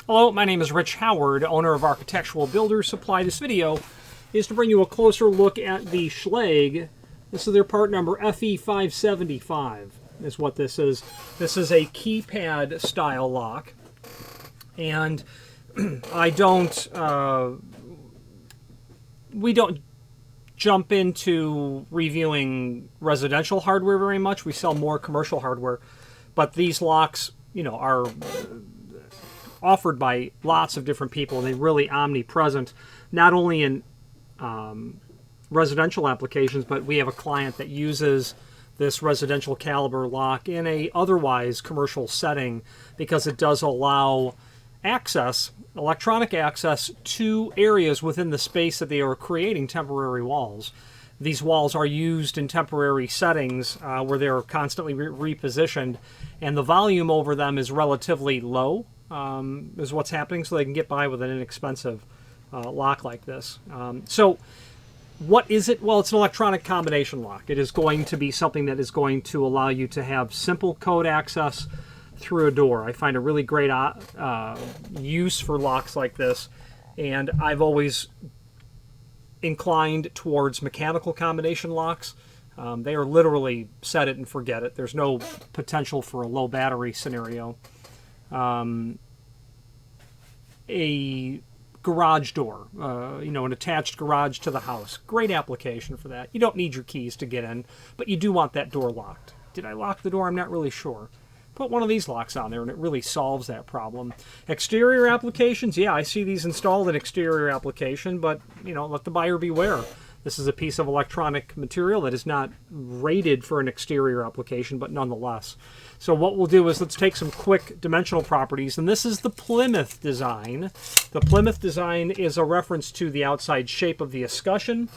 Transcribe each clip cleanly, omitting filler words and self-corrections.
Hello, my name is Rich Howard, owner of Architectural Builders Supply. This video is to bring you a closer look at the Schlage. This is their part number FE575 is what this is. This is a keypad style lock. And we don't jump into reviewing residential hardware very much. We sell more commercial hardware. But these locks, are offered by lots of different people. They're really omnipresent, not only in residential applications, but we have a client that uses this residential caliber lock in a otherwise commercial setting because it does allow access, electronic access, to areas within the space that they are creating temporary walls. These walls are used in temporary settings where they're constantly repositioned, and the volume over them is relatively low, is what's happening, so they can get by with an inexpensive lock like this. So what is it? Well, it's an electronic combination lock. It is going to be something that is going to allow you to have simple code access through a door. I find a really great use for locks like this, and I've always inclined towards mechanical combination locks. They are literally set it and forget it. There's no potential for a low battery scenario. A garage door, an attached garage to the house. Great application for that. You don't need your keys to get in, but you do want that door locked. Did I lock the door? I'm not really sure. Put one of these locks on there and it really solves that problem. Exterior applications, yeah, I see these installed in exterior application, but let the buyer beware. This is a piece of electronic material that is not rated for an exterior application, but nonetheless. So what we'll do is let's take some quick dimensional properties, and this is the Plymouth design. The Plymouth design is a reference to the outside shape of the escutcheon,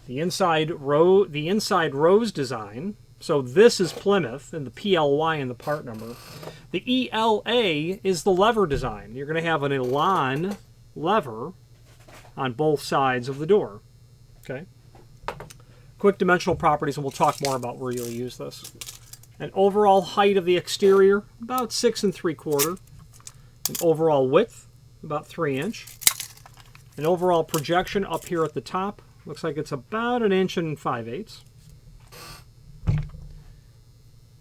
the inside rose design. So this is Plymouth and the PLY in the part number. The ELA is the lever design. You're going to have an ELA lever on both sides of the door. Okay. Quick dimensional properties, and we'll talk more about where you'll use this. An overall height of the exterior, about 6 3/4. An overall width, about 3 inch. An overall projection up here at the top, looks like it's about 1 5/8 inches.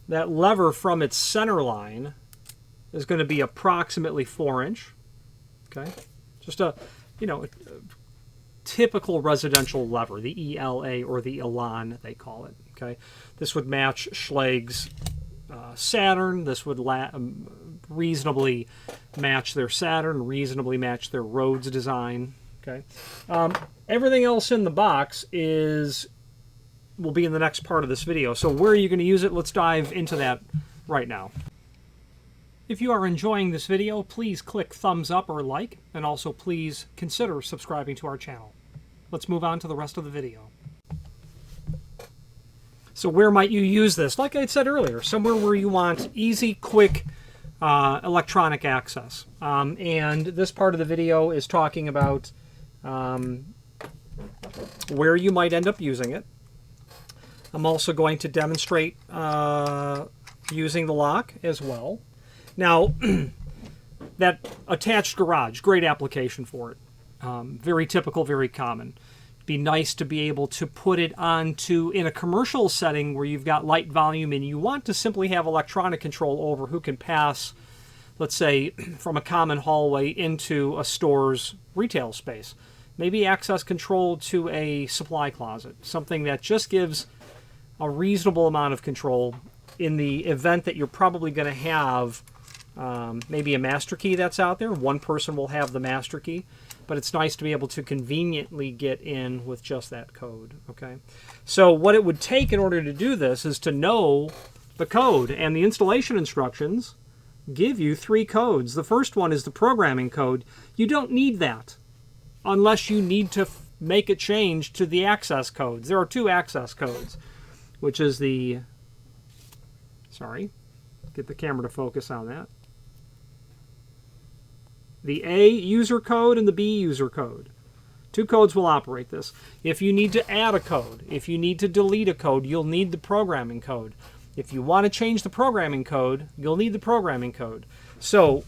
That lever from its center line is going to be approximately 4 inch. Okay, just a typical residential lever, the ELA or the ELA they call it. Okay, this would match Schlage's Saturn. This would reasonably match their Saturn, reasonably match their Rhodes design. Okay, everything else in the box will be in the next part of this video. So where are you going to use it? Let's dive into that right now. If you are enjoying this video, please click thumbs up or like, and also please consider subscribing to our channel. Let's move on to the rest of the video. So where might you use this? Like I said earlier, somewhere where you want easy, quick electronic access. And this part of the video is talking about where you might end up using it. I'm also going to demonstrate using the lock as well. Now, that attached garage, great application for it. Very typical, very common. It'd be nice to be able to put it onto, in a commercial setting where you've got light volume and you want to simply have electronic control over who can pass, let's say, from a common hallway into a store's retail space. Maybe access control to a supply closet, something that just gives a reasonable amount of control in the event that you're probably going to have maybe a master key that's out there. One person will have the master key, but it's nice to be able to conveniently get in with just that code. Okay, so what it would take in order to do this is to know the code, and the installation instructions give you 3 codes. The first one is the programming code. You don't need that unless you need to make a change to the access codes. There are 2 access codes, which is the, get the camera to focus on that. The A user code and the B user code. 2 codes will operate this. If you need to add a code, if you need to delete a code, you'll need the programming code. If you want to change the programming code, you'll need the programming code. So,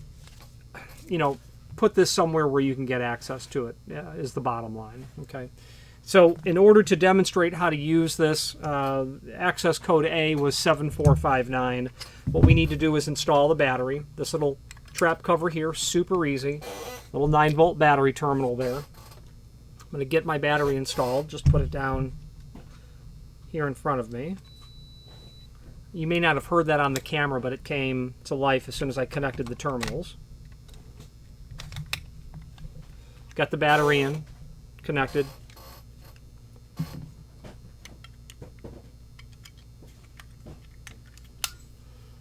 put this somewhere where you can get access to it, is the bottom line. Okay. So in order to demonstrate how to use this, access code A was 7459. What we need to do is install the battery. This little trap cover here, super easy. Little 9-volt battery terminal there. I'm going to get my battery installed. Just put it down here in front of me. You may not have heard that on the camera, but it came to life as soon as I connected the terminals. Got the battery in, connected.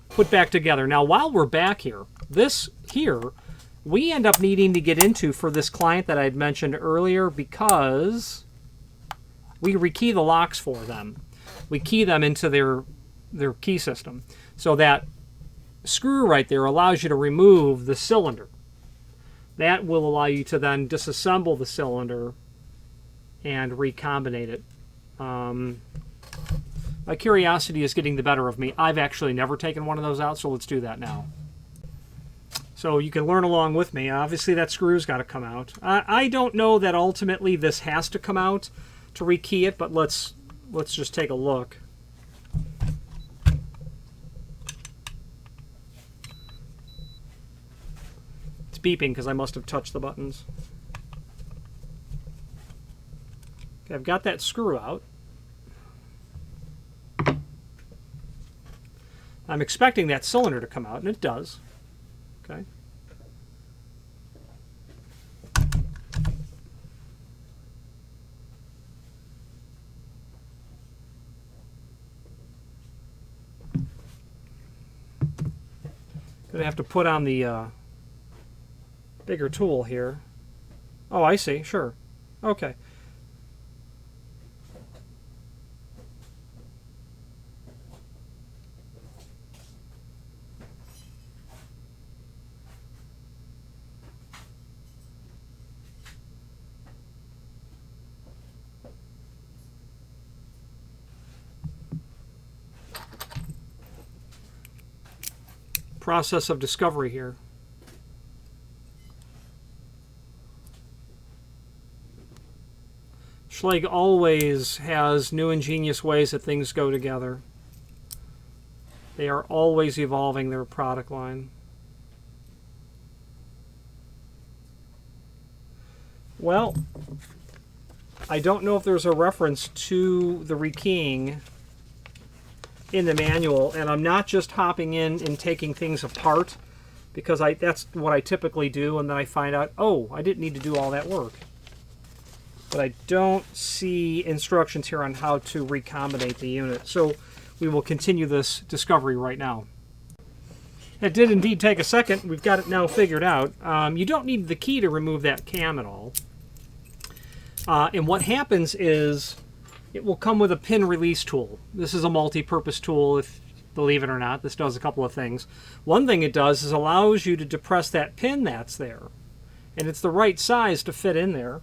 Put back together. Now, while we're back here, this here, we end up needing to get into for this client that I had mentioned earlier because we rekey the locks for them. We key them into their key system. So that screw right there allows you to remove the cylinder. That will allow you to then disassemble the cylinder and recombinate it. My curiosity is getting the better of me. I've actually never taken one of those out, so let's do that now. So you can learn along with me. Obviously that screw's got to come out. I don't know that ultimately this has to come out to rekey it, but let's just take a look. It's beeping because I must have touched the buttons. Okay, I've got that screw out. I'm expecting that cylinder to come out, and it does. Okay. Gonna have to put on the bigger tool here. Oh, I see. Sure. Okay. Process of discovery here. Schlage always has new ingenious ways that things go together. They are always evolving their product line. Well, I don't know if there's a reference to the rekeying in the manual, and I'm not just hopping in and taking things apart because that's what I typically do, and then I find out, oh, I didn't need to do all that work. But I don't see instructions here on how to recombinate the unit, so we will continue this discovery right now. It did indeed take a second. We've got it now figured out. You don't need the key to remove that cam at all. And what happens is it will come with a pin release tool. This is a multi-purpose tool, if believe it or not. This does a couple of things. One thing it does is allows you to depress that pin that's there. And it's the right size to fit in there.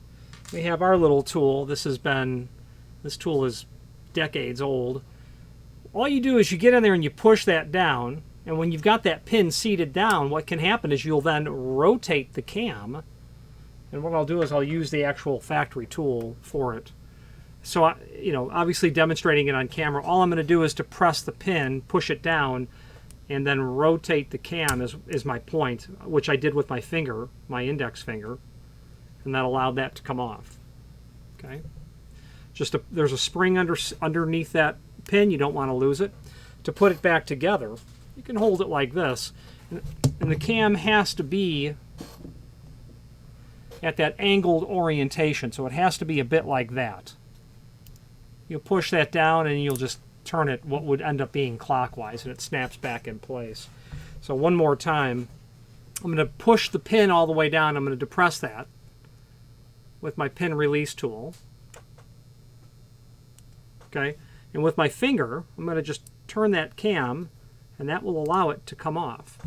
We have our little tool. This tool is decades old. All you do is you get in there and you push that down, and when you've got that pin seated down, what can happen is you'll then rotate the cam. And what I'll do is I'll use the actual factory tool for it. So, obviously demonstrating it on camera, all I'm going to do is to press the pin, push it down, and then rotate the cam is my point, which I did with my finger, my index finger, and that allowed that to come off. Okay. There's a spring underneath that pin. You don't want to lose it. To put it back together, you can hold it like this, and the cam has to be at that angled orientation, so it has to be a bit like that. You'll push that down and you'll just turn it what would end up being clockwise, and it snaps back in place. So one more time, I'm going to push the pin all the way down. I'm going to depress that with my pin release tool. Okay, and with my finger, I'm going to just turn that cam, and that will allow it to come off.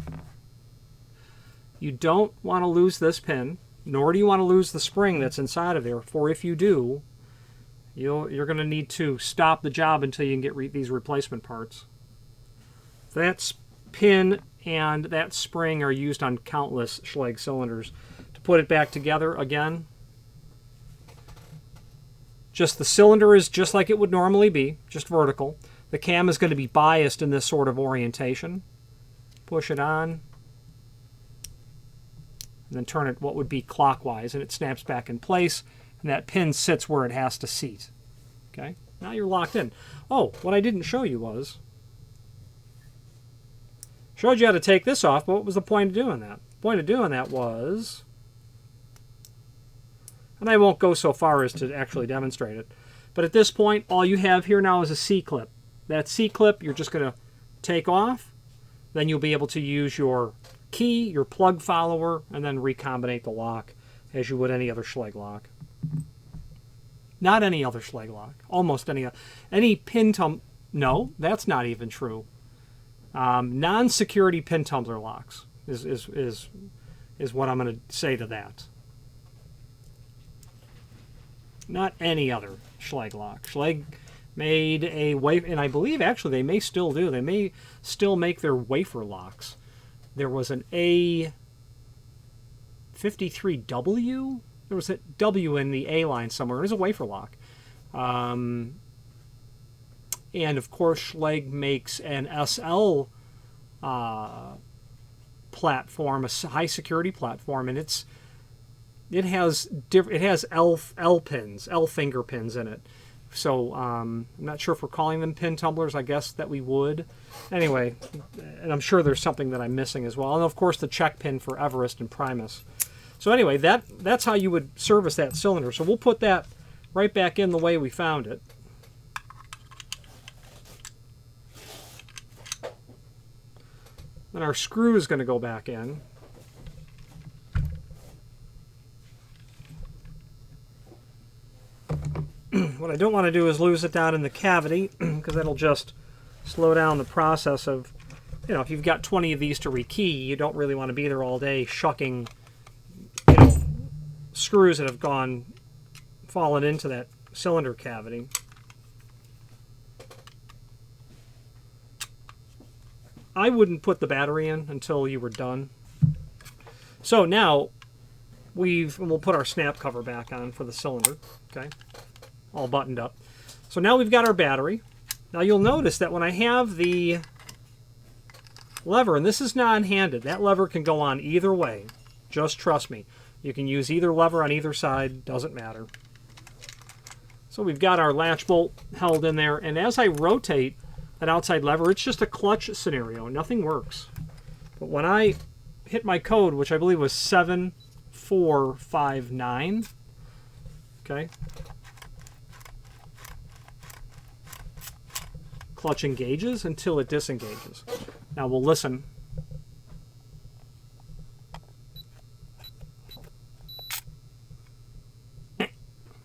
You don't want to lose this pin, nor do you want to lose the spring that's inside of there, for if you do, you're going to need to stop the job until you can get these replacement parts. That pin and that spring are used on countless Schlage cylinders. To put it back together again. Just the cylinder is just like it would normally be, just vertical. The cam is going to be biased in this sort of orientation. Push it on. And then turn it what would be clockwise, and it snaps back in place, and that pin sits where it has to seat. Okay, now you're locked in. Oh, what I didn't show you was, showed you how to take this off, but what was the point of doing that? The point of doing that was, and I won't go so far as to actually demonstrate it, but at this point, all you have here now is a C-clip. That C-clip you're just going to take off, then you'll be able to use your key, your plug follower, and then recombinate the lock as you would any other Schlage lock. Not any other Schlage lock. Almost any pin tumbler. No, that's not even true. Non-security pin tumbler locks is what I'm going to say to that. Not any other Schlage lock. Schlage made a wafer, and I believe actually they may still do. They may still make their wafer locks. There was an A53W. There was a W in the A line somewhere. It was a wafer lock. And of course, Schlage makes an SL platform, a high security platform, and it has L pins, L finger pins in it. So I'm not sure if we're calling them pin tumblers. I guess that we would. Anyway, and I'm sure there's something that I'm missing as well. And of course the check pin for Everest and Primus. So anyway, that's how you would service that cylinder. So we'll put that right back in the way we found it. Then our screw is going to go back in. What I don't want to do is lose it down in the cavity, because that'll just slow down the process of, if you've got 20 of these to rekey, you don't really want to be there all day shucking, screws that have fallen into that cylinder cavity. I wouldn't put the battery in until you were done. So now we'll put our snap cover back on for the cylinder, okay? All buttoned up. So now we've got our battery. Now you'll notice that when I have the lever, and this is non-handed, that lever can go on either way. Just trust me. You can use either lever on either side, doesn't matter. So we've got our latch bolt held in there, and as I rotate that outside lever, it's just a clutch scenario. Nothing works. But when I hit my code, which I believe was 7459, okay, clutch engages until it disengages. Now we'll listen.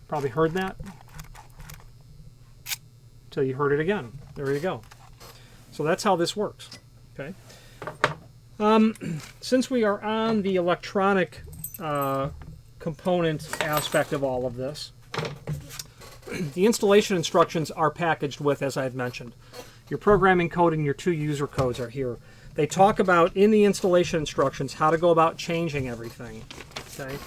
Probably heard that until you heard it again. There you go. So that's how this works. Okay. Since we are on the electronic component aspect of all of this, the installation instructions are packaged with, as I had mentioned, your programming code and your 2 user codes are here. They talk about, in the installation instructions, how to go about changing everything. Okay.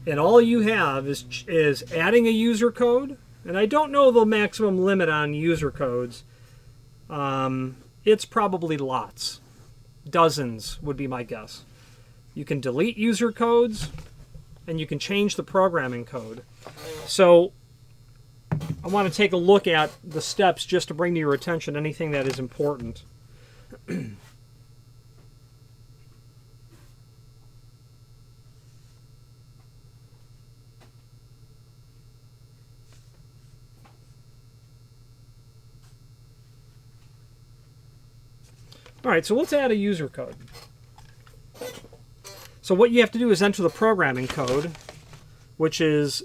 And all you have is adding a user code, and I don't know the maximum limit on user codes. It's probably lots. Dozens would be my guess. You can delete user codes, and you can change the programming code. So I want to take a look at the steps just to bring to your attention anything that is important. All right, so let's add a user code. So what you have to do is enter the programming code, which is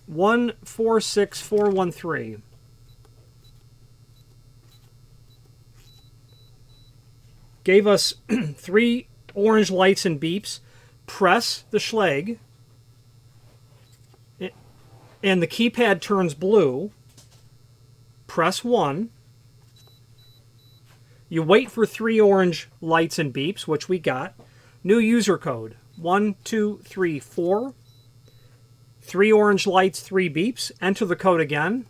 146413. Gave us 3 orange lights and beeps. Press the Schlage, and the keypad turns blue. Press 1. You wait for 3 orange lights and beeps, which we got. New user code, 1, 2, 3, 4. 3 orange lights, 3 beeps. Enter the code again.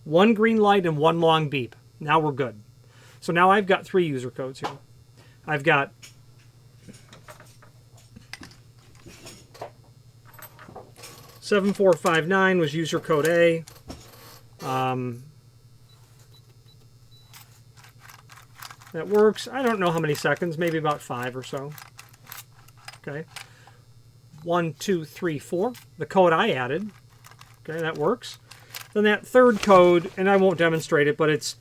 1 green light and 1 long beep. Now we're good. So now I've got 3 user codes here. I've got (7459) was user code A. That works. I don't know how many seconds, maybe about 5 or so. Okay. 1, 2, 3, 4. The code I added. Okay, that works. Then that third code, and I won't demonstrate it, but it's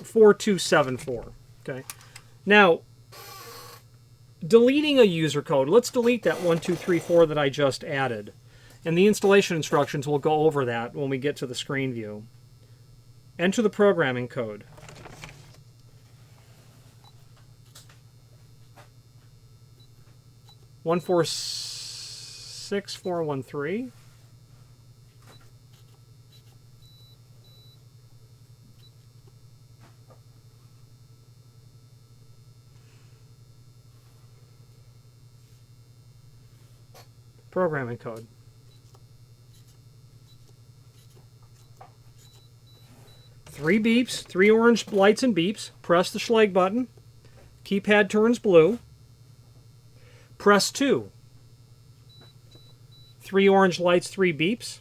4274. Okay. Now, deleting a user code. Let's delete that 1, 2, 3, 4 that I just added. And the installation instructions will go over that when we get to the screen view. Enter the programming code. One 146,413. Programming code. Three beeps, 3 orange lights and beeps. Press the Schlage button. Keypad turns blue. Press 2. 3 orange lights, 3 beeps.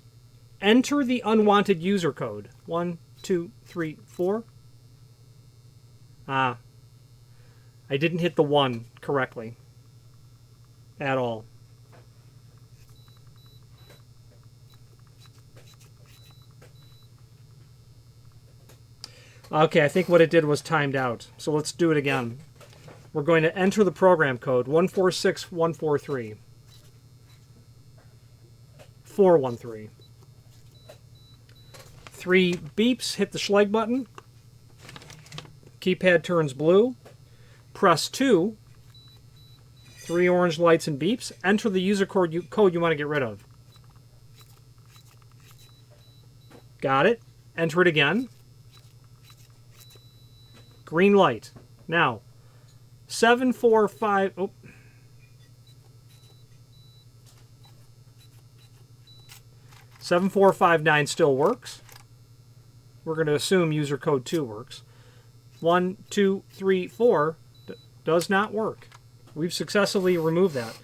Enter the unwanted user code. 1, 2, 3, 4. I didn't hit the 1 correctly at all. Okay, I think what it did was timed out. So let's do it again. We're going to enter the program code 146143. 413. 3 beeps, hit the Schlage button. Keypad turns blue. Press 2. 3 orange lights and beeps. Enter the user code you want to get rid of. Got it. Enter it again. Green light. Now, 745. Oh. 7459 still works. We're going to assume user code 2 works. 1, 2, 3, 4 does not work. We've successfully removed that.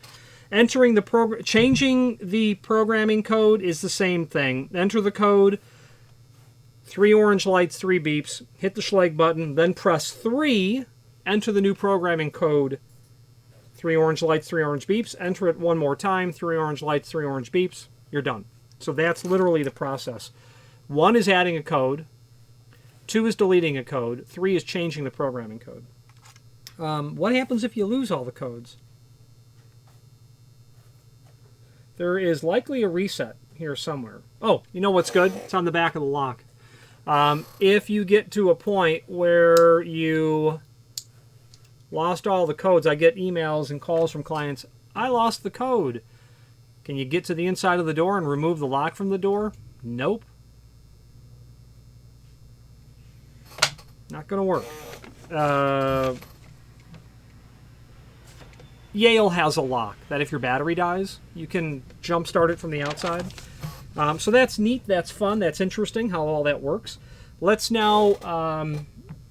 Entering the changing the programming code is the same thing. Enter the code. 3 orange lights, 3 beeps. Hit the Schlage button, then press 3. Enter the new programming code. 3 orange lights, 3 orange beeps. Enter it one more time. 3 orange lights, 3 orange beeps. You're done. So that's literally the process. 1 is adding a code. 2 is deleting a code. 3 is changing the programming code. What happens if you lose all the codes? There is likely a reset here somewhere. Oh, you know what's good? It's on the back of the lock. If you get to a point where you lost all the codes, I get emails and calls from clients, I lost the code. Can you get to the inside of the door and remove the lock from the door? Nope. Not going to work. Yale has a lock that if your battery dies, you can jump start it from the outside. So that's neat, that's fun, that's interesting how all that works. Let's now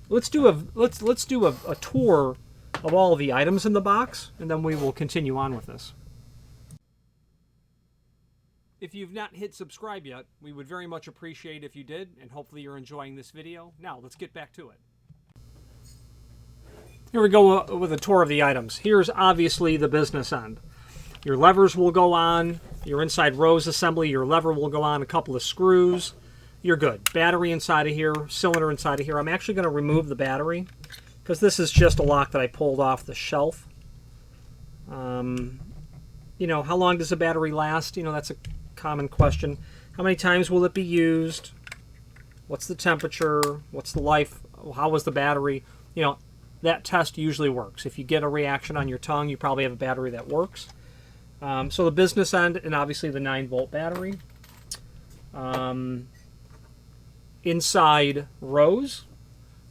let's do a tour of all the items in the box, and then we will continue on with this. If you've not hit subscribe yet, we would very much appreciate if you did, and hopefully you're enjoying this video. Now let's get back to it. Here we go with a tour of the items. Here's obviously the business end. Your levers will go on, your inside rose assembly, your lever will go on, a couple of screws. You're good. Battery inside of here, cylinder inside of here. I'm actually going to remove the battery because this is just a lock that I pulled off the shelf. You know, how long does a battery last? You know, that's a common question. How many times will it be used? What's the temperature? What's the life? How was the battery? You know, that test usually works. If you get a reaction on your tongue, you probably have a battery that works. So the business end, and obviously the 9-volt battery. Inside rose,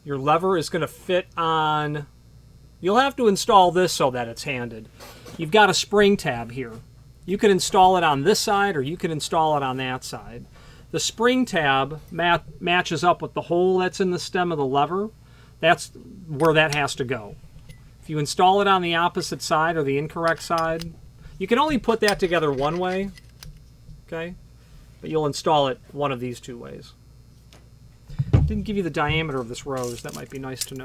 Your lever is going to fit on... You'll have to install this so that it's handed. You've got a spring tab here. You can install it on this side or you can install it on that side. The spring tab matches up with the hole that's in the stem of the lever. That's where that has to go. If you install it on the opposite side or the incorrect side, you can only put that together one way, okay? But you'll install it one of these two ways. Didn't give you the diameter of this rose. That might be nice to know.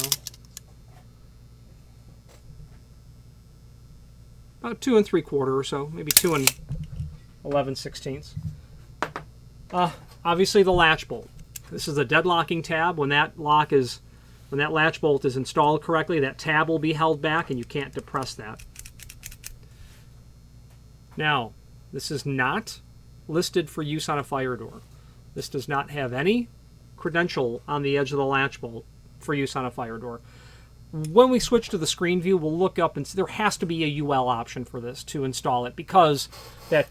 About 2 3/4 or so, maybe 2 11/16. Obviously the latch bolt. This is a deadlocking tab. When that latch bolt is installed correctly, that tab will be held back and you can't depress that. Now, this is not listed for use on a fire door. This does not have any credential on the edge of the latch bolt for use on a fire door. When we switch to the screen view, we'll look up and see there has to be a UL option for this to install it, because that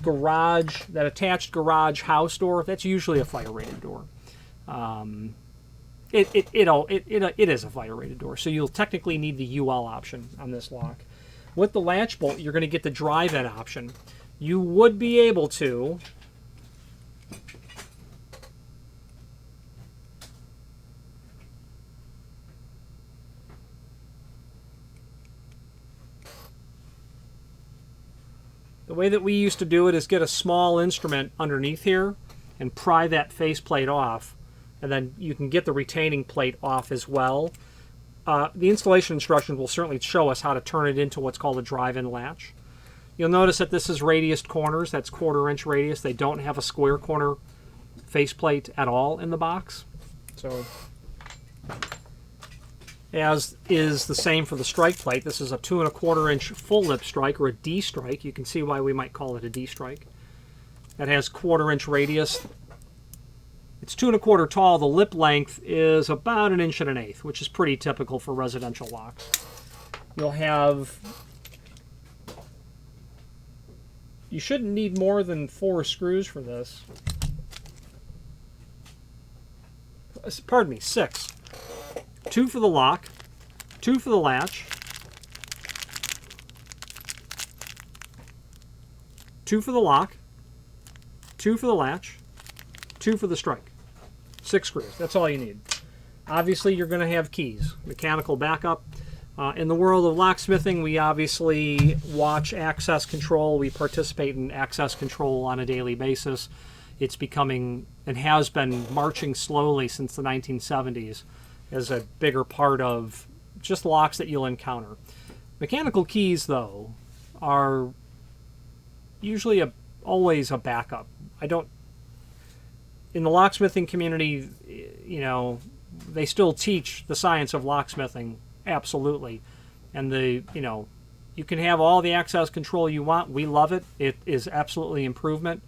attached garage house door, that's usually a fire rated door. It is a fire rated door, so you'll technically need the UL option on this lock. With the latch bolt, you're going to get the drive-in option. You would be able to the way that we used to do it is get a small instrument underneath here and pry that faceplate off, and then you can get the retaining plate off as well. The installation instructions will certainly show us how to turn it into what's called a drive-in latch. You'll notice that this is radiused corners. That's 1/4 inch radius. They don't have a square corner faceplate at all in the box. So, as is the same for the strike plate. This is a 2 1/4 inch full lip strike, or a D strike. You can see why we might call it a D strike. That has 1/4 inch radius. It's 2 1/4 tall. The lip length is about 1 1/8 inches, which is pretty typical for residential locks. You'll have... You shouldn't need more than 4 screws for this. Pardon me, 6. 2 for the lock, 2 for the latch, 2 for the lock, 2 for the latch, 2 for the strike. 6 screws. That's all you need. Obviously, you're going to have keys, mechanical backup. In the world of locksmithing, we obviously watch access control. We participate in access control on a daily basis. It's becoming, and has been, marching slowly since the 1970s as a bigger part of just locks that you'll encounter. Mechanical keys, though, are usually always a backup. In the locksmithing community, you know, they still teach the science of locksmithing, absolutely. And you can have all the access control you want. We love it. It is absolutely improvement.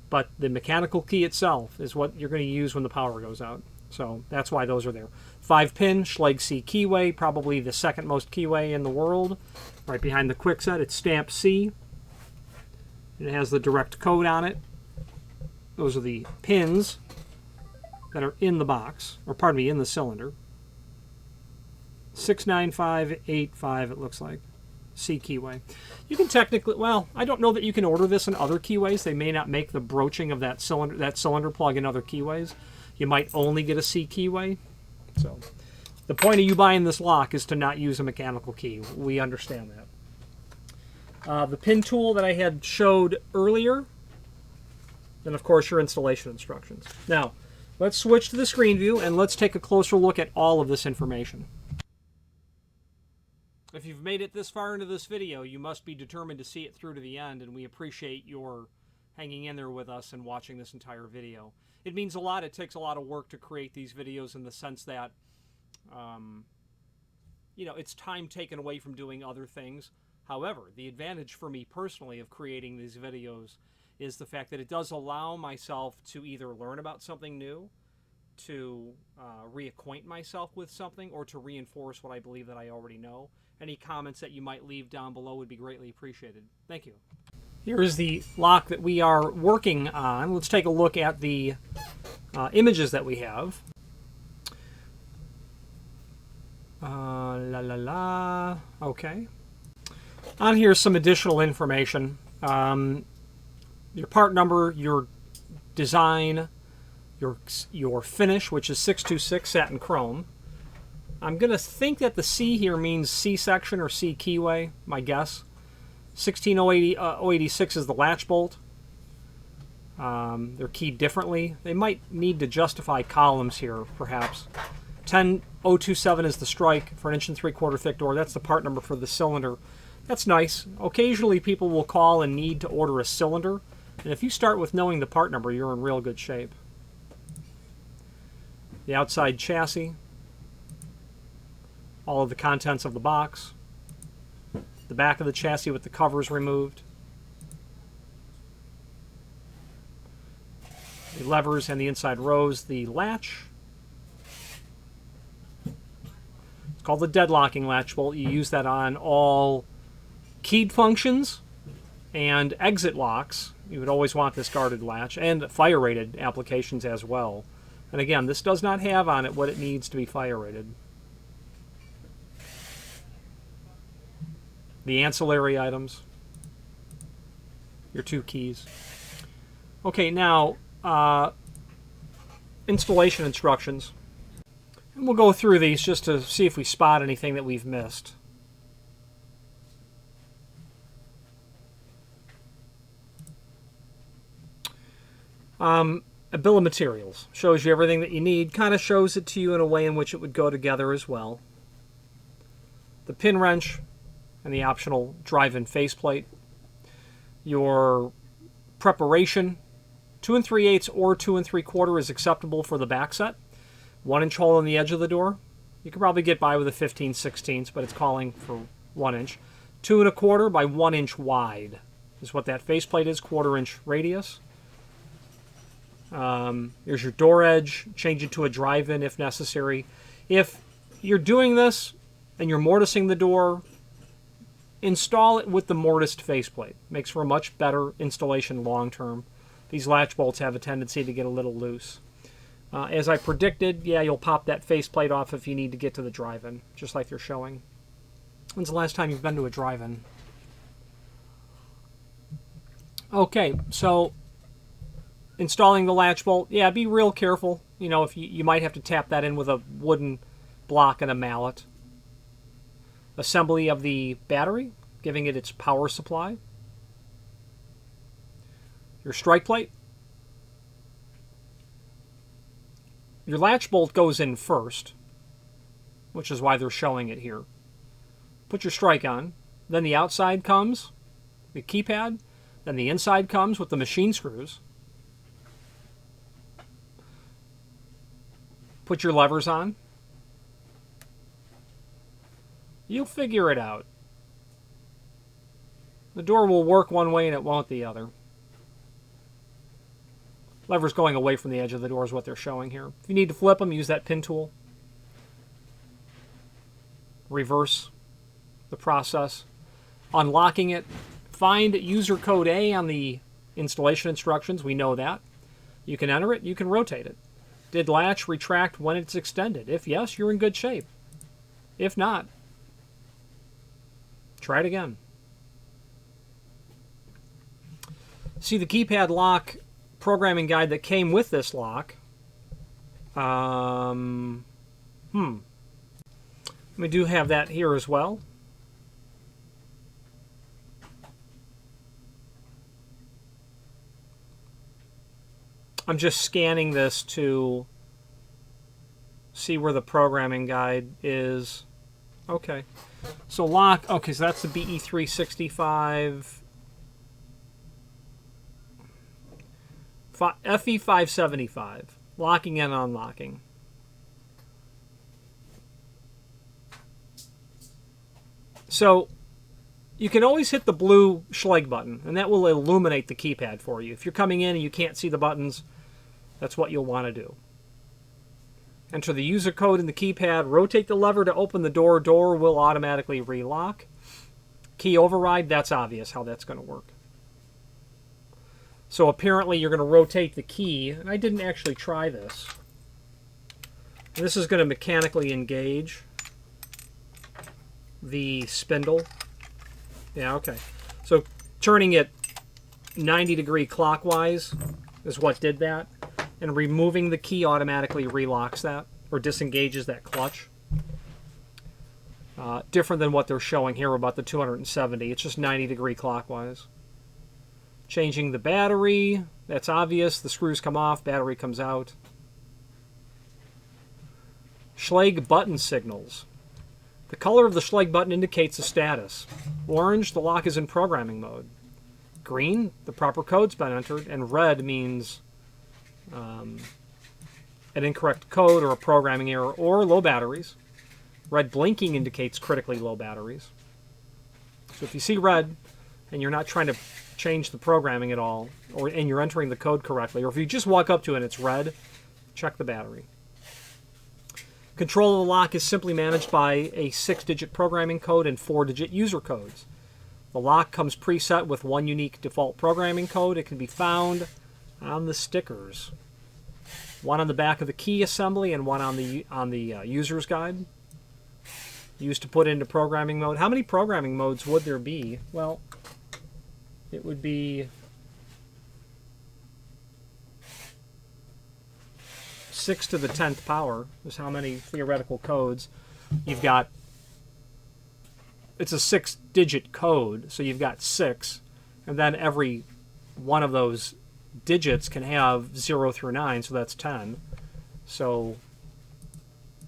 But the mechanical key itself is what you're going to use when the power goes out. So that's why those are there. 5-pin Schlage C keyway, probably the second most keyway in the world. Right behind the Kwikset, it's stamped C. It has the direct code on it. Those are the pins that are in the box, or pardon me, in the cylinder. 69585, it looks like. C keyway. You can technically, well, I don't know that you can order this in other keyways. They may not make the broaching of that cylinder plug in other keyways. You might only get a C keyway. So the point of you buying this lock is to not use a mechanical key. We understand that. The pin tool that I had showed earlier, and of course your installation instructions. Now, let's switch to the screen view and let's take a closer look at all of this information. If you've made it this far into this video, you must be determined to see it through to the end, and we appreciate your hanging in there with us and watching this entire video. It means a lot. It takes a lot of work to create these videos in the sense that, it's time taken away from doing other things. However, the advantage for me personally of creating these videos is the fact that it does allow myself to either learn about something new, to reacquaint myself with something, or to reinforce what I believe that I already know. Any comments that you might leave down below would be greatly appreciated. Thank you. Here is the lock that we are working on. Let's take a look at the images that we have. La la la. Okay. On here is some additional information. Your part number, your design, your finish, which is 626 satin chrome. I'm going to think that the C here means C section or C keyway, my guess. 16086 is the latch bolt. They're keyed differently. They might need to justify columns here, perhaps. 10027 is the strike for an 1 3/4 thick door. That's the part number for the cylinder. That's nice. Occasionally people will call and need to order a cylinder. And if you start with knowing the part number, you're in real good shape. The outside chassis. All of the contents of the box. The back of the chassis with the covers removed. The levers and the inside rows. The latch. It's called the deadlocking latch bolt. You use that on all keyed functions and exit locks. You would always want this guarded latch, and fire rated applications as well. And again, this does not have on it what it needs to be fire rated. The ancillary items, your 2 keys. Okay, now installation instructions. And we'll go through these just to see if we spot anything that we've missed. A bill of materials shows you everything that you need, kind of shows it to you in a way in which it would go together as well. The pin wrench and the optional drive-in faceplate. Your preparation, 2 3/8 or 2 3/4 is acceptable for the back set. 1-inch hole in the edge of the door. You can probably get by with a 15/16, but it's calling for 1 inch. 2 1/4 by 1 inch wide is what that faceplate is, 1/4 inch radius. Here's your door edge. Change it to a drive-in if necessary. If you're doing this and you're mortising the door, install it with the mortised faceplate. Makes for a much better installation long-term. These latch bolts have a tendency to get a little loose. As I predicted, yeah, you'll pop that faceplate off if you need to get to the drive-in, just like they're showing. When's the last time you've been to a drive-in? Okay, so installing the latch bolt, yeah, be real careful. You know, if you might have to tap that in with a wooden block and a mallet. Assembly of the battery, giving it its power supply. Your strike plate. Your latch bolt goes in first, which is why they're showing it here. Put your strike on. Then the outside comes, the keypad. Then the inside comes with the machine screws. Put your levers on. You'll figure it out. The door will work one way and it won't the other. Levers going away from the edge of the door is what they're showing here. If you need to flip them, use that pin tool. Reverse the process. Unlocking it. Find user code A on the installation instructions. We know that. You can enter it. You can rotate it. Did latch retract when it's extended? If yes, you're in good shape. If not, try it again. See the keypad lock programming guide that came with this lock. We do have that here as well. I'm just scanning this to see where the programming guide is. Okay. So lock, okay, so that's the BE365 FE575. Locking and unlocking. So you can always hit the blue Schlage button, and that will illuminate the keypad for you. If you're coming in and you can't see the buttons, that's what you'll want to do. Enter the user code in the keypad, rotate the lever to open the door. Door will automatically relock. Key override, that's obvious how that's going to work. So apparently you're going to rotate the key, and I didn't actually try this. And this is going to mechanically engage. the spindle. Yeah, okay. So turning it 90-degree clockwise is what did that. And removing the key automatically relocks that, or disengages that clutch. Different than what they're showing here about the 270. It's just 90-degree clockwise. Changing the battery, that's obvious. The screws come off, battery comes out. Schlage button signals. The color of the Schlage button indicates the status. Orange, the lock is in programming mode. Green, the proper code's been entered. And red means an incorrect code or a programming error or low batteries. Red blinking indicates critically low batteries. So if you see red and you're not trying to change the programming at all, and you're entering the code correctly, or if you just walk up to it and it's red, check the battery. Control of the lock is simply managed by a 6-digit programming code and 4-digit user codes. The lock comes preset with one unique default programming code. It can be found on the stickers. One on the back of the key assembly and one on the user's guide. Used to put into programming mode. How many programming modes would there be? Well, it would be 6 to the 10th power is how many theoretical codes you've got. It's a 6-digit code, so you've got 6, and then every one of those digits can have 0 through 9, so that's 10. So,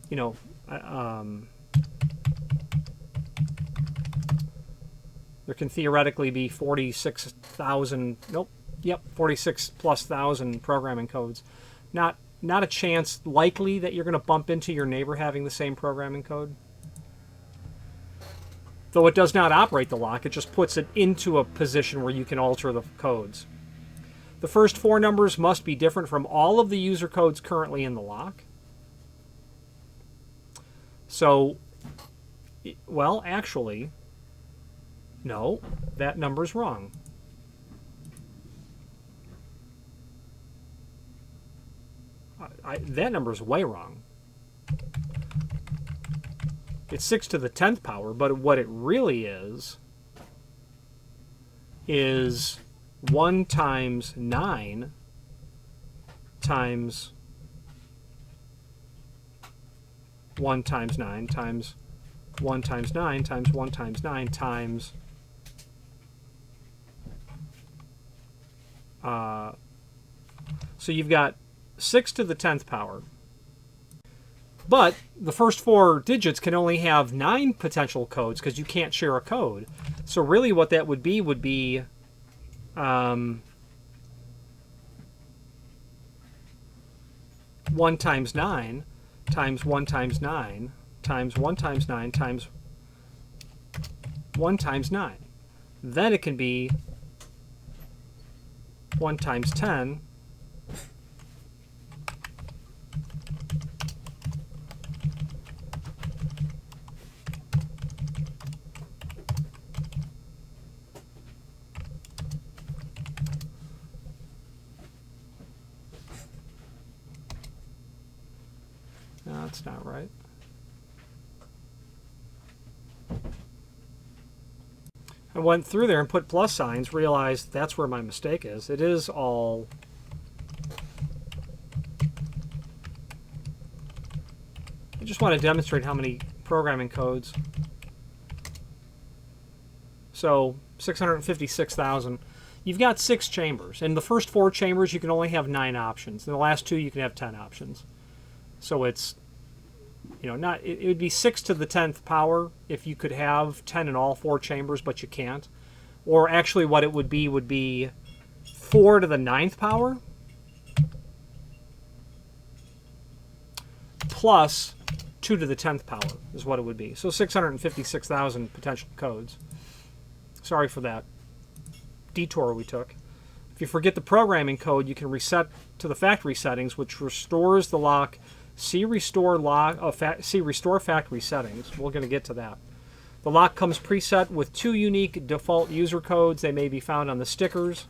you know, there can theoretically be 46,000, 46,000+ programming codes. Not a chance likely that you're going to bump into your neighbor having the same programming code. Though it does not operate the lock, it just puts it into a position where you can alter the codes. The first 4 numbers must be different from all of the user codes currently in the lock. So, well, actually, no, that number's wrong. That number's way wrong. It's 6 to the 10th power, but what it really is 1 times 9 times 1 times 9 times 1 times 9 times 1 times 9 times so you've got 6 to the 10th power. But the first 4 digits can only have 9 potential codes because you can't share a code. So really what that would be 1 times 9 times 1 times 9 times 1 times 9 times 1 times 9. Then it can be 1 times 10 No, that's not right. I went through there and put plus signs, realized that's where my mistake is. It is all... I just want to demonstrate how many programming codes. So, 656,000. You've got 6 chambers. In the first 4 chambers, you can only have 9 options. In the last 2, you can have 10 options. So it's, you know, not, it would be 6 to the 10th power if you could have 10 in all 4 chambers, but you can't. Or actually what it would be 4 to the 9th power plus 2 to the 10th power is what it would be. So 656,000 potential codes. Sorry for that detour we took. If you forget the programming code, you can reset to the factory settings, which restores the lock. See restore factory settings. We're going to get to that. The lock comes preset with 2 unique default user codes. They may be found on the stickers.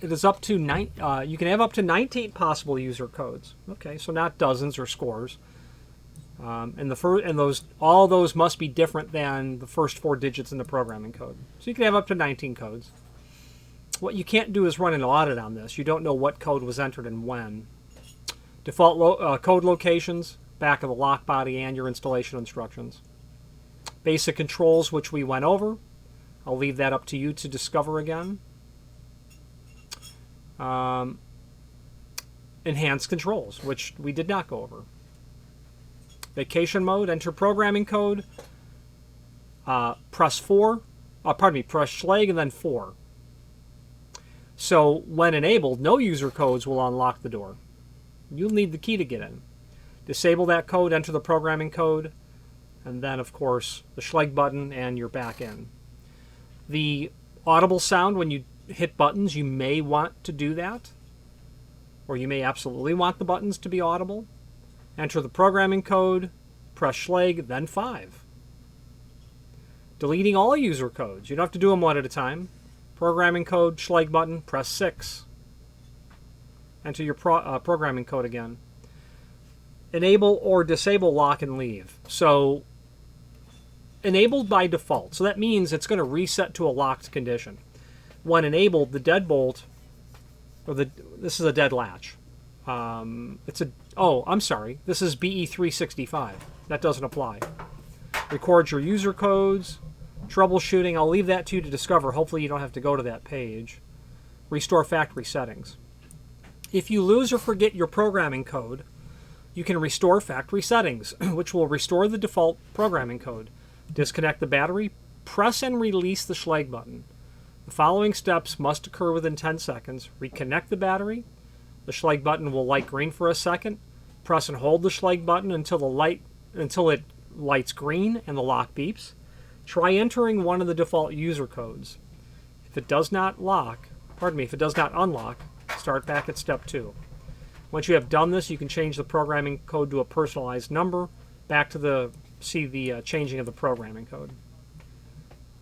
It is up to you can have up to 19 possible user codes. Okay, so not dozens or scores. All those must be different than the first 4 digits in the programming code. So you can have up to 19 codes. What you can't do is run an audit on this. You don't know what code was entered and when. Default code locations, back of the lock body, and your installation instructions. Basic controls, which we went over. I'll leave that up to you to discover again. Enhanced controls, which we did not go over. Vacation mode, enter programming code, press Schlage and then 4. So when enabled, no user codes will unlock the door. You'll need the key to get in. Disable that code, enter the programming code, and then, of course, the Schlage button, and you're back in. The audible sound when you hit buttons, you may want to do that, or you may absolutely want the buttons to be audible. Enter the programming code, press Schlage, then 5. Deleting all user codes. You don't have to do them one at a time. Programming code, Schlage button, press 6. Enter your programming code again. Enable or disable lock and leave. So, enabled by default. So that means it's going to reset to a locked condition. When enabled, the deadbolt, this is a dead latch. I'm sorry. This is BE575. That doesn't apply. Record your user codes. Troubleshooting, I'll leave that to you to discover. Hopefully you don't have to go to that page. Restore factory settings. If you lose or forget your programming code, you can restore factory settings, which will restore the default programming code. Disconnect the battery, press and release the Schlage button. The following steps must occur within 10 seconds. Reconnect the battery. The Schlage button will light green for a second. Press and hold the Schlage button until it lights green and the lock beeps. Try entering one of the default user codes. If it does not unlock, start back at step 2. Once you have done this, you can change the programming code to a personalized number. Back to the changing of the programming code.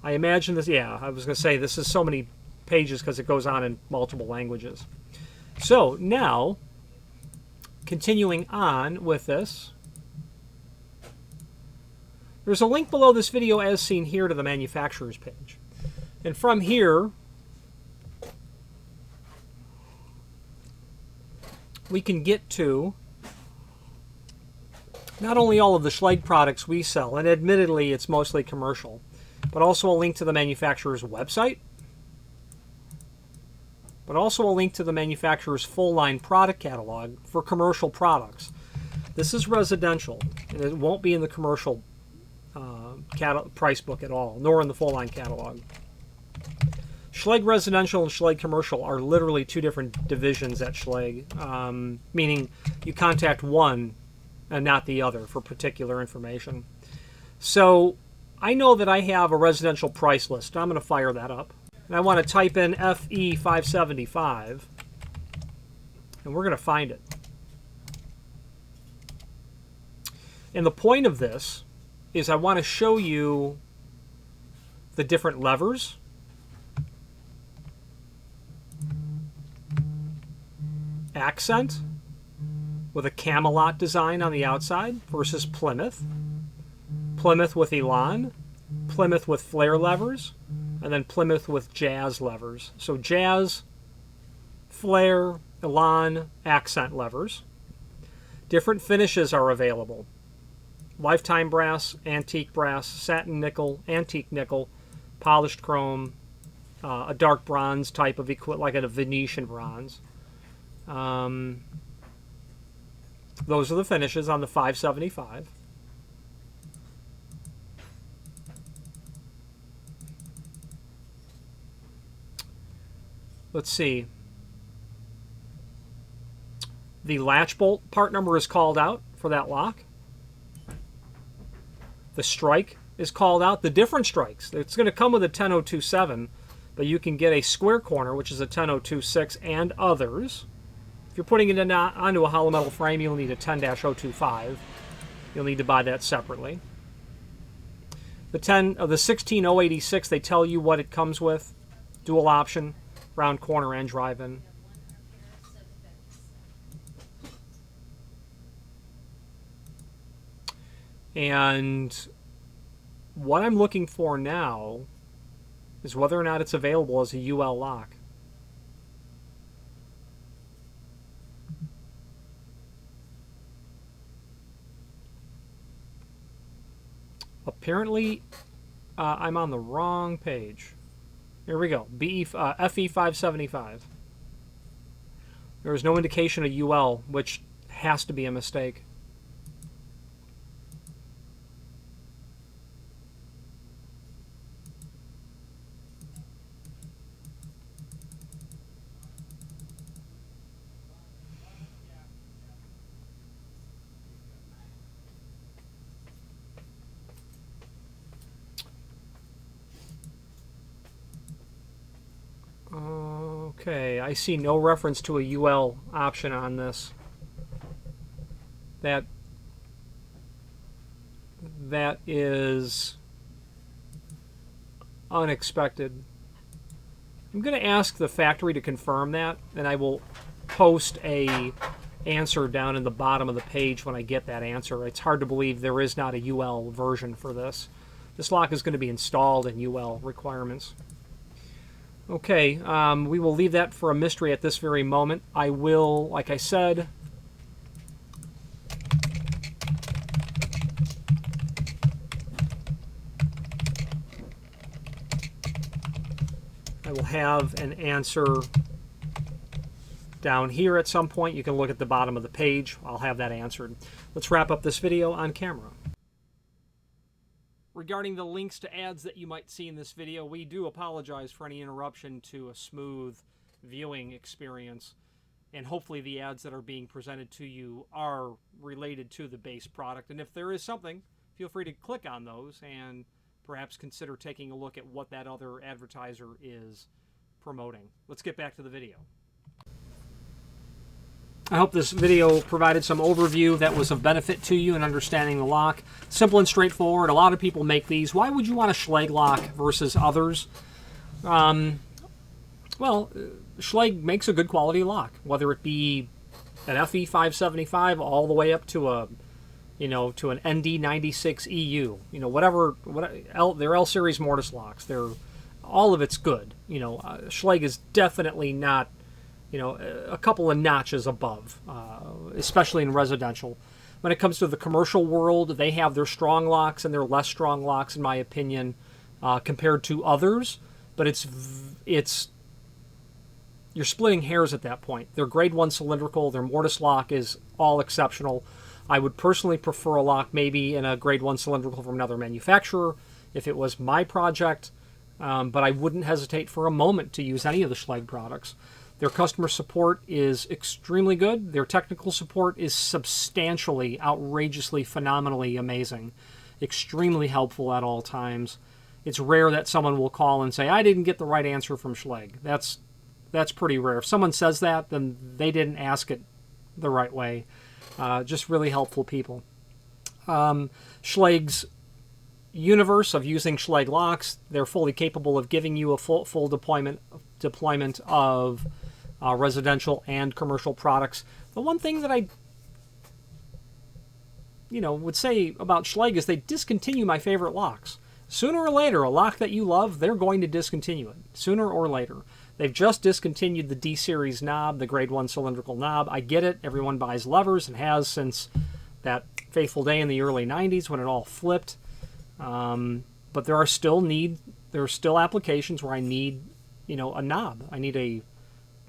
I imagine this, I was going to say this is so many pages because it goes on in multiple languages. So now, continuing on with this, there's a link below this video as seen here to the manufacturer's page. And from here, we can get to not only all of the Schlage products we sell, and admittedly it's mostly commercial, but also a link to the manufacturer's website, but also a link to the manufacturer's full-line product catalog for commercial products. This is residential, and it won't be in the commercial price book at all, nor in the full-line catalog. Schlage Residential and Schlage Commercial are literally 2 different divisions at Schlage, meaning you contact one and not the other for particular information. So I know that I have a residential price list. I'm going to fire that up. And I want to type in FE575, and we're going to find it. And the point of this is I want to show you the different levers. Accent with a Camelot design on the outside versus Plymouth. Plymouth with Elan. Plymouth with flare levers. And then Plymouth with jazz levers. So jazz, flare, Elan, accent levers. Different finishes are available. Lifetime brass, antique brass, satin nickel, antique nickel, polished chrome, a dark bronze type of equipment, like a Venetian bronze. Those are the finishes on the 575. Let's see. The latch bolt part number is called out for that lock. The strike is called out. The different strikes. It's going to come with a 10027, but you can get a square corner, which is a 10026, and others. If you're putting it onto a hollow metal frame, you'll need a 10-025. You'll need to buy that separately. The 16086, they tell you what it comes with. Dual option, round corner and drive-in. And what I'm looking for now is whether or not it's available as a UL lock. Apparently, I'm on the wrong page. Here we go. FE575. There is no indication of UL, which has to be a mistake. Okay, I see no reference to a UL option on this. That is unexpected. I'm going to ask the factory to confirm that, and I will post a answer down in the bottom of the page when I get that answer. It's hard to believe there is not a UL version for this. This lock is going to be installed in UL requirements. Okay, we will leave that for a mystery at this very moment. I will, like I said, I will have an answer down here at some point. You can look at the bottom of the page. I'll have that answered. Let's wrap up this video on camera. Regarding the links to ads that you might see in this video, we do apologize for any interruption to a smooth viewing experience. And hopefully the ads that are being presented to you are related to the base product. And if there is something, feel free to click on those and perhaps consider taking a look at what that other advertiser is promoting. Let's get back to the video. I hope this video provided some overview that was of benefit to you in understanding the lock. Simple and straightforward. A lot of people make these. Why would you want a Schlage lock versus others? Well, Schlage makes a good quality lock, whether it be an FE575 all the way up to a, to an ND96EU. Whatever they're L series mortise locks. They're all of it's good. Schlage is definitely not, a couple of notches above, especially in residential. When it comes to the commercial world, they have their strong locks and their less strong locks, in my opinion, compared to others. But it's you're splitting hairs at that point. Their grade 1 cylindrical, their mortise lock is all exceptional. I would personally prefer a lock maybe in a grade 1 cylindrical from another manufacturer if it was my project, but I wouldn't hesitate for a moment to use any of the Schlage products. Their customer support is extremely good. Their technical support is substantially, outrageously, phenomenally amazing. Extremely helpful at all times. It's rare that someone will call and say, I didn't get the right answer from Schlage. That's pretty rare. If someone says that, then they didn't ask it the right way. Just really helpful people. Schlage's universe of using Schlage locks, they're fully capable of giving you a full deployment of residential and commercial products. The one thing that I would say about Schlage is they discontinue my favorite locks. Sooner or later, a lock that you love, they're going to discontinue it. Sooner or later. They've just discontinued the D-Series knob, the grade 1 cylindrical knob. I get it. Everyone buys levers and has since that fateful day in the early 90s when it all flipped. But there are still applications where I need, a knob. I need a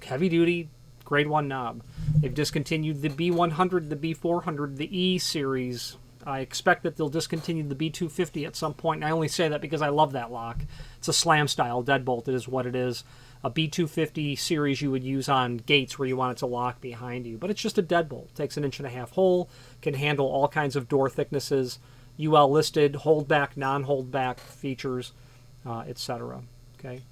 heavy-duty grade 1 knob. They've discontinued the B100, the B400, the E series. I expect that they'll discontinue the B250 at some point, and I only say that because I love that lock. It's a slam-style deadbolt. It is what it is. A B250 series you would use on gates where you want it to lock behind you, but it's just a deadbolt. It takes an 1.5 inch hole, can handle all kinds of door thicknesses, UL listed, hold back, non-hold back features, etc. Okay.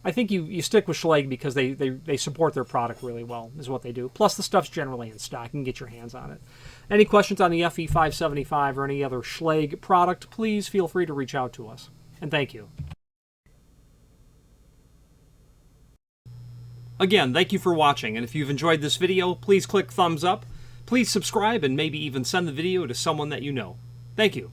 I think you stick with Schlage because they support their product really well, is what they do. Plus, the stuff's generally in stock. You can get your hands on it. Any questions on the FE575 or any other Schlage product, please feel free to reach out to us. And thank you. Again, thank you for watching. And if you've enjoyed this video, please click thumbs up. Please subscribe and maybe even send the video to someone that you know. Thank you.